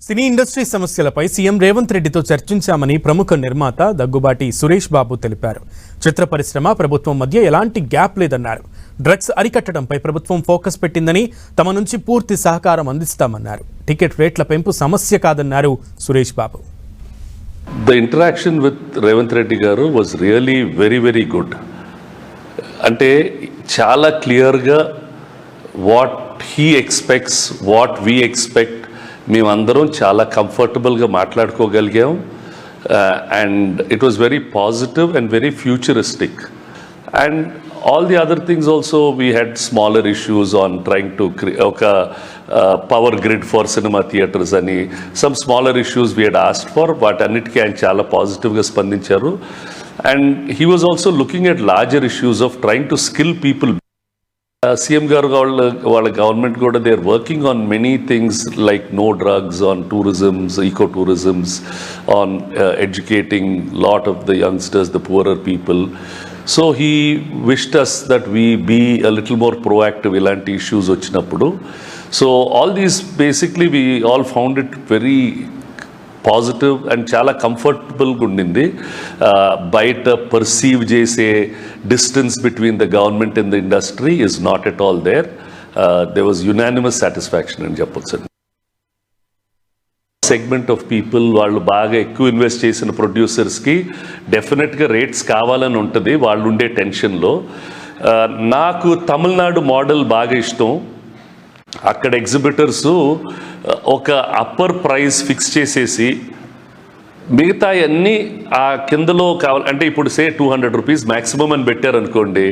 Cine industry సమస్యలపై CM Revanth రెడ్డితో చర్చించామని ప్రముఖ నిర్మాత దగ్గుబాటి సురేష్ బాబు తెలిపారు. చిత్ర పరిశ్రమ ప్రభుత్వం మధ్య ఎలాంటి గ్యాప్ లేదన్నారు. డ్రగ్స్ అరికట్టడంపై ప్రభుత్వం ఫోకస్ పెట్టిందని, తమ నుంచి పూర్తి సహకారం అందిస్తామన్నారు. టికెట్ రేట్ల పెంపు సమస్య కాదన్నారు Suresh Babu. The interaction with Revanth Reddy garu was really very good. అంటే చాలా క్లియర్గా what he expects, what we expect, మేమందరం చాలా కంఫర్టబుల్గా మాట్లాడుకోగలిగాం. And it was very positive and very futuristic. And all the other things also, we had smaller issues on trying to create a power grid for cinema theatres ani some smaller issues we had asked for, but annitiki ఆయన చాలా పాజిటివ్గా స్పందించారు. And he was also looking at larger issues of trying to skill people. CM గారు వాళ్ళ government కూడా they are working on many things like no drugs, on tourisms, eco tourisms, on educating lot of the youngsters, the poorer people. So he wished us that we be a little more proactive ఇలాంటి issues వచ్చినప్పుడు. So all these basically we all found it very positive and చాలా కంఫర్టబుల్గా ఉండింది. బయట perceive చేసే distance between the government and the industry is not at all there. There was unanimous satisfaction అని చెప్పొచ్చు. Segment of people, వాళ్ళు బాగా ఎక్కువ ఇన్వెస్ట్ చేసిన ప్రొడ్యూసర్స్కి డెఫినెట్గా రేట్స్ కావాలని ఉంటుంది వాళ్ళు ఉండే టెన్షన్లో. నాకు తమిళనాడు మోడల్ బాగా ఇష్టం. అక్కడ ఎగ్జిబిటర్సు ఒక అప్పర్ ప్రైస్ ఫిక్స్ చేసేసి మిగతా అన్నీ ఆ కిందలో కావాలి అంటే ఇప్పుడు సే 200 రూపీస్ మ్యాక్సిమం అని పెట్టారనుకోండి.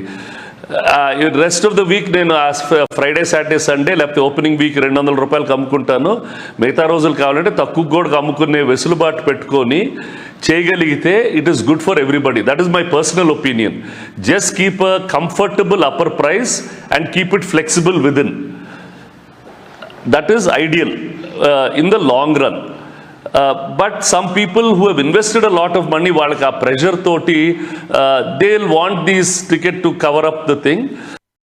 రెస్ట్ ఆఫ్ ద వీక్ నేను ఫ్రైడే, సాటర్డే, సండే లేకపోతే ఓపెనింగ్ వీక్ 200 రూపాయలకు అమ్ముకుంటాను. మిగతా రోజులు కావాలంటే తక్కువ కూడా అమ్ముకునే వెసులుబాటు పెట్టుకొని చేయగలిగితే it is good for everybody. That is my personal opinion. Just keep a comfortable upper price and keep it flexible within. That is ideal in the long run. But some people who have invested a lot of money, వాళ్ళకి ఆ pressure తోటి they'll want these ticket to cover up the thing.